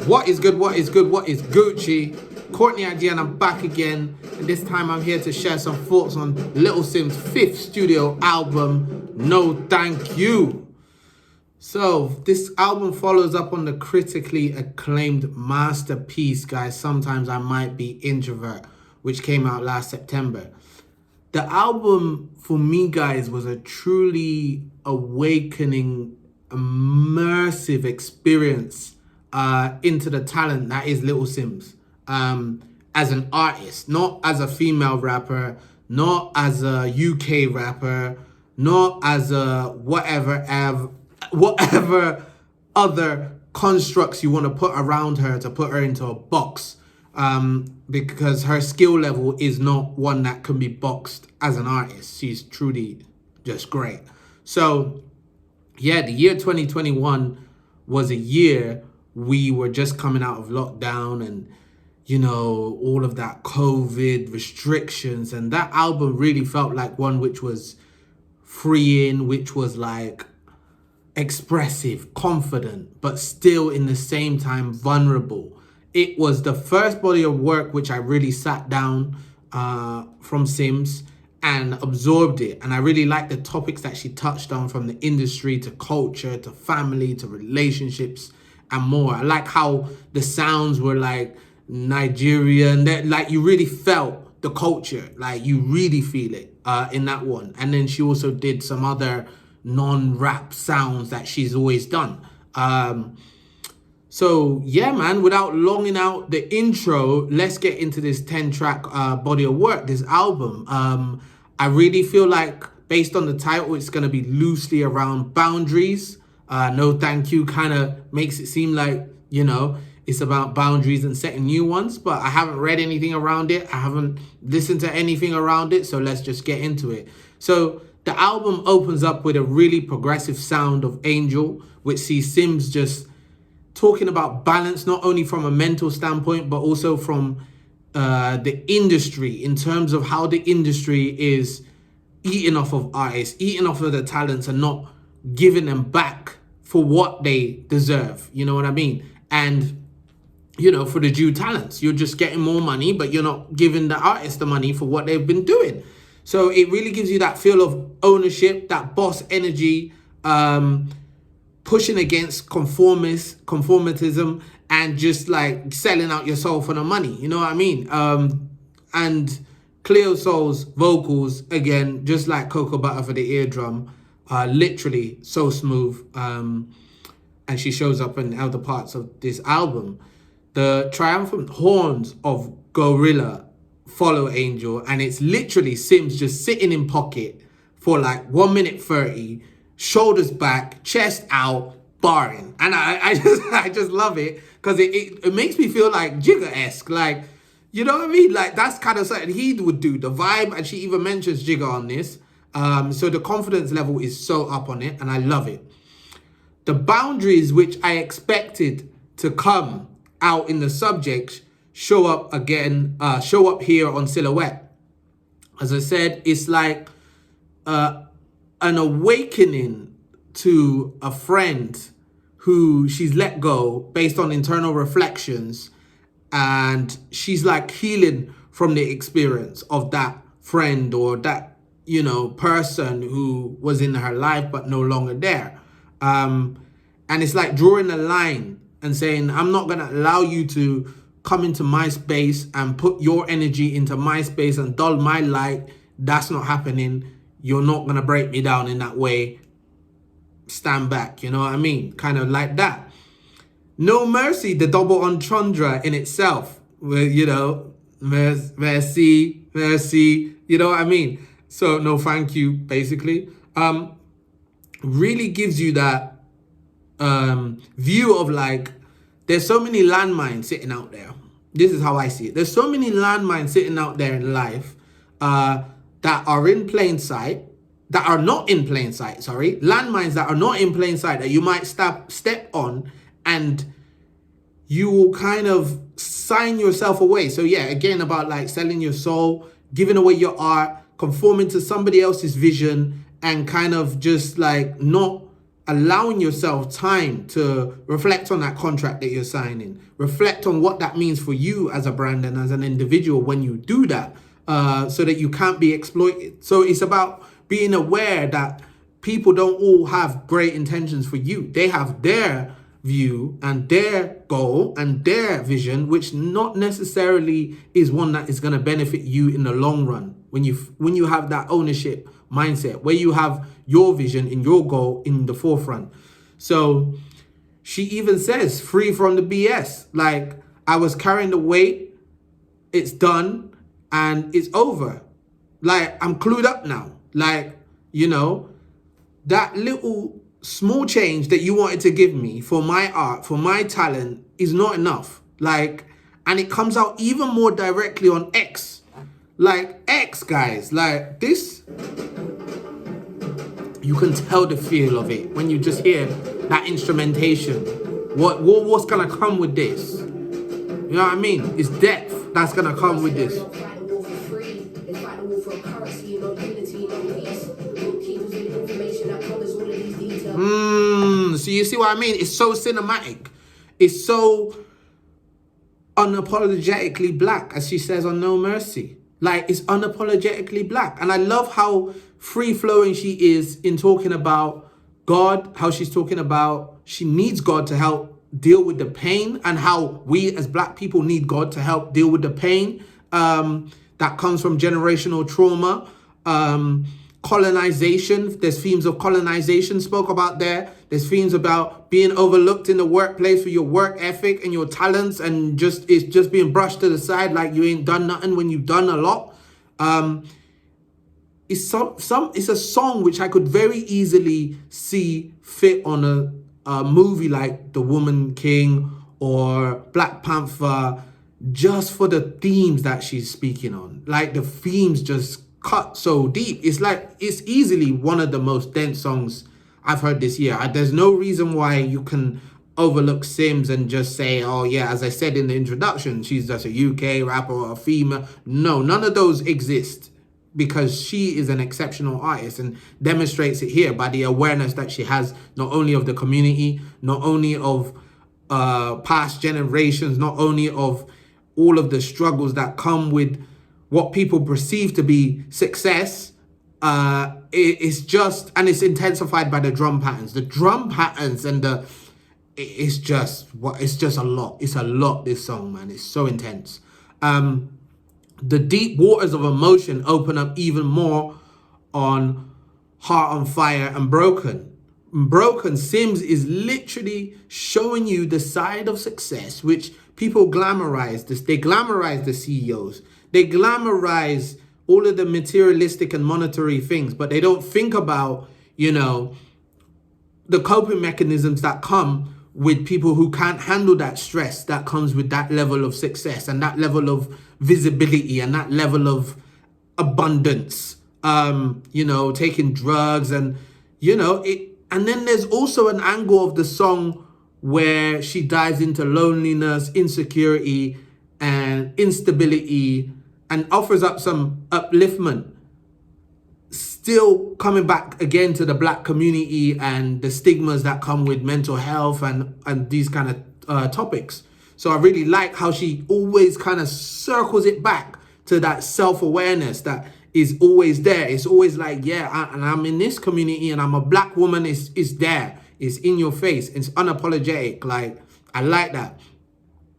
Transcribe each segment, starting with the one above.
What is good? What is good? What is Gucci? Courtney IG, and I'm back again. And this time I'm here to share some thoughts on Little Simz' 5th studio album, No Thank You. So this album follows up on the critically acclaimed masterpiece, guys, Sometimes I Might Be Introvert, which came out last September. The album, for me, guys, was a truly awakening, immersive experience into the talent that is Little Simz as an artist, not as a female rapper, not as a UK rapper, not as a whatever other constructs you want to put around her to put her into a box, because her skill level is not one that can be boxed as an artist. She's truly just great. So yeah, the year 2021 was a year we were just coming out of lockdown and, you know, all of that COVID restrictions. And that album really felt like one which was freeing, which was like expressive, confident, but still in the same time vulnerable. It was the first body of work which I really sat down from Simz and absorbed it. And I really liked the topics that she touched on, from the industry to culture to family to relationships and more. I like how the sounds were like Nigerian, that like you really felt the culture, like you really feel it in that one. And then she also did some other non-rap sounds that she's always done. So yeah, man, without longing out the intro, let's get into this 10-track body of work, this album. I really feel like, based on the title, it's going to be loosely around boundaries. No Thank You kind of makes it seem like, you know, it's about boundaries and setting new ones, but I haven't read anything around it. I haven't listened to anything around it, so let's just get into it. So the album opens up with a really progressive sound of Angel, which sees Simz just talking about balance, not only from a mental standpoint, but also from the industry, in terms of how the industry is eating off of artists, eating off of the talents and not giving them back for what they deserve. You know what I mean? And, you know, for the due talents, you're just getting more money, but you're not giving the artists the money for what they've been doing. So it really gives you that feel of ownership, that boss energy, pushing against conformism, and just like selling out your soul for the money. You know what I mean? And Cleo Soul's vocals, again, just like cocoa butter for the eardrum, literally so smooth. And she shows up in other parts of this album. The triumphant horns of Gorilla follow Angel, and it's literally Simz just sitting in pocket for like 1 minute 30, shoulders back, chest out, barring. And I just love it, because it makes me feel like Jigga-esque, like, you know what I mean? Like, that's kind of something he would do, the vibe. And she even mentions Jigga on this. So the confidence level is so up on it, and I love it. The boundaries which I expected to come out in the subject show up here on Silhouette. As I said, it's like an awakening to a friend who she's let go based on internal reflections, and she's like healing from the experience of that friend or that, you know, person who was in her life but no longer there. And it's like drawing a line and saying, I'm not going to allow you to come into my space and put your energy into my space and dull my light. That's not happening. You're not going to break me down in that way. Stand back, you know what I mean? Kind of like that. No Mercy, the double entendre in itself. You know, merci, you know what I mean? So no thank you, basically. Really gives you that view of like, there's so many landmines sitting out there. This is how I see it. There's so many landmines sitting out there in life that are in plain sight, that are not in plain sight, sorry. Landmines that are not in plain sight that you might step on, and you will kind of sign yourself away. So yeah, again, about like selling your soul, giving away your art, conforming to somebody else's vision, and kind of just like not allowing yourself time to reflect on that contract that you're signing, reflect on what that means for you as a brand and as an individual when you do that, so that you can't be exploited. So it's about being aware that people don't all have great intentions for you. They have their view and their goal and their vision, which not necessarily is one that is going to benefit you in the long run. When you have that ownership mindset, where you have your vision and your goal in the forefront. So she even says, free from the BS. Like, I was carrying the weight, it's done, and it's over. Like, I'm clued up now. Like, that little small change that you wanted to give me for my art, for my talent, is not enough. Like, and it comes out even more directly on X. Like, X, guys, like this, you can tell the feel of it when you just hear that instrumentation. What's gonna come with this? You know what I mean? It's depth that's gonna come with this. So you see what I mean? It's so cinematic. It's so unapologetically black, as she says on No Mercy. Like, it's unapologetically black. And I love how free-flowing she is in talking about God, how she's talking about she needs God to help deal with the pain, and how we as black people need God to help deal with the pain that comes from generational trauma, colonization. There's themes of colonization spoke about there. There's themes about being overlooked in the workplace for your work ethic and your talents, and it's just being brushed to the side like you ain't done nothing when you've done a lot. It's a song which I could very easily see fit on a movie like The Woman King or Black Panther, just for the themes that she's speaking on. Like, the themes just cut so deep. It's like, it's easily one of the most dense songs I've heard this year. There's no reason why you can overlook Simz and just say, oh yeah, as I said in the introduction, she's just a UK rapper or a female. No, none of those exist, because she is an exceptional artist and demonstrates it here by the awareness that she has, not only of the community, not only of past generations, not only of all of the struggles that come with what people perceive to be success. It's just, and it's intensified by the drum patterns. The drum patterns and it's just a lot. It's a lot, this song, man. It's so intense. The deep waters of emotion open up even more on Heart on Fire and Broken. Simz is literally showing you the side of success which people glamorize. They glamorize the CEOs. They glamorize all of the materialistic and monetary things, but they don't think about, the coping mechanisms that come with people who can't handle that stress that comes with that level of success and that level of visibility and that level of abundance. Taking drugs and, and then there's also an angle of the song where she dives into loneliness, insecurity, and instability, and offers up some upliftment, still coming back again to the black community and the stigmas that come with mental health and these kind of topics. So I really like how she always kind of circles it back to that self-awareness that is always there. It's always like, yeah, and I'm in this community and I'm a black woman. It's there. It's in your face. It's unapologetic. Like, I like that.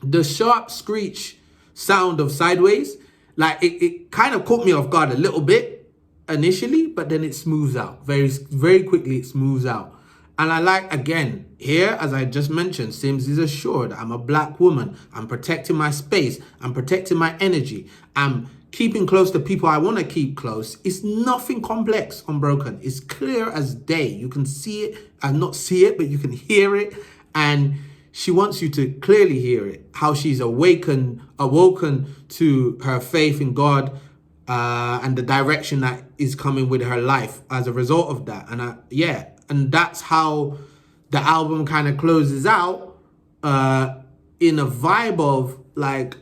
The sharp screech sound of Sideways, like it kind of caught me off guard a little bit initially, but then it smooths out very, very quickly. It smooths out. And I like, again, here, as I just mentioned, Simz is assured, I'm a black woman. I'm protecting my space. I'm protecting my energy. I'm keeping close to people I want to keep close. It's nothing complex on Broken. It's clear as day. You can see it, and not see it, but you can hear it. And she wants you to clearly hear it, how she's awoken to her faith in God, and the direction that is coming with her life as a result of that. And that's how the album kind of closes out, in a vibe of like,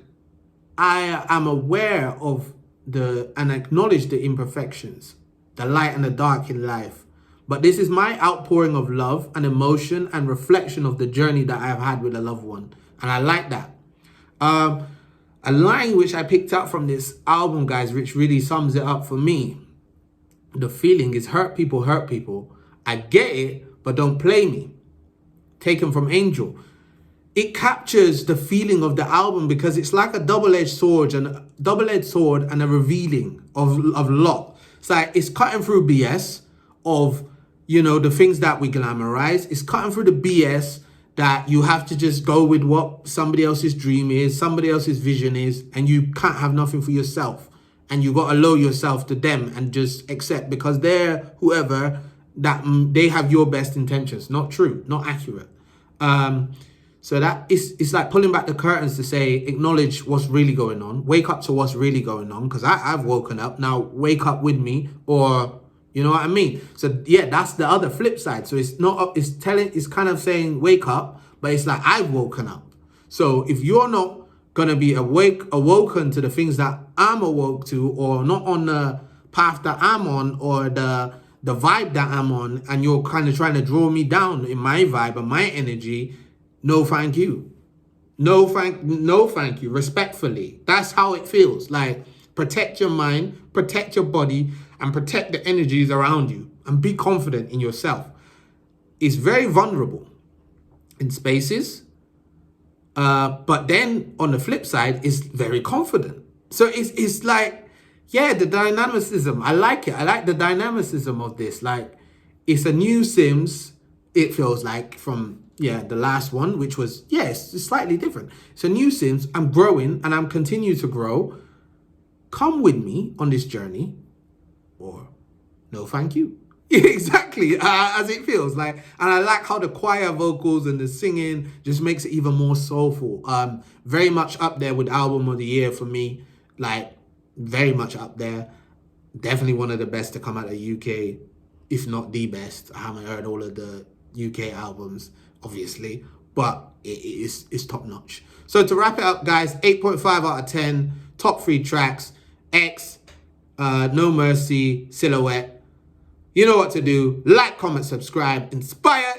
I am aware of and acknowledge the imperfections, the light and the dark in life, But this is my outpouring of love and emotion and reflection of the journey that I have had with a loved one. And I like that. Um, a line which I picked up from this album, guys, which really sums it up for me. The feeling is hurt people hurt people. I get it, but don't play me. Taken from Angel. It captures the feeling of the album because it's like a double-edged sword and a revealing of lot. It's like it's cutting through BS of, you know, the things that we glamorize. It's cutting through the BS that you have to just go with what somebody else's dream is, somebody else's vision is, and you can't have nothing for yourself. And you got to lower yourself to them and just accept because they're whoever, that they have your best intentions. Not true, not accurate. So that is, it's like pulling back the curtains to say, acknowledge what's really going on. Wake up to what's really going on. Because I've woken up. Now wake up with me, or you know what I mean? So yeah, that's the other flip side. So it's not, it's kind of saying wake up, but it's like I've woken up. So if you're not gonna be awoken to the things that I'm awoke to, or not on the path that I'm on, or the vibe that I'm on, and you're kind of trying to draw me down in my vibe and my energy, no thank you. No thank you. Respectfully. That's how it feels. Like, protect your mind, protect your body, and protect the energies around you. And be confident in yourself. It's very vulnerable in spaces. But then on the flip side, it's very confident. So it's like, yeah, the dynamicism. I like it. I like the dynamicism of this. Like, it's a new Simz, it feels like, from the last one, which was, yes, it's slightly different. It's a new Simz. I'm growing and I'm continue to grow. Come with me on this journey, or no thank you. Exactly, as it feels like. And I like how the choir vocals and the singing just makes it even more soulful. Very much up there with album of the year for me. Like, very much up there. Definitely one of the best to come out of the UK, if not the best. I haven't heard all of the UK albums, obviously, but it's top notch. So to wrap it up, guys, 8.5 out of 10, top 3 tracks, X, No Mercy, Silhouette. You know what to do. Like, comment, subscribe, inspire,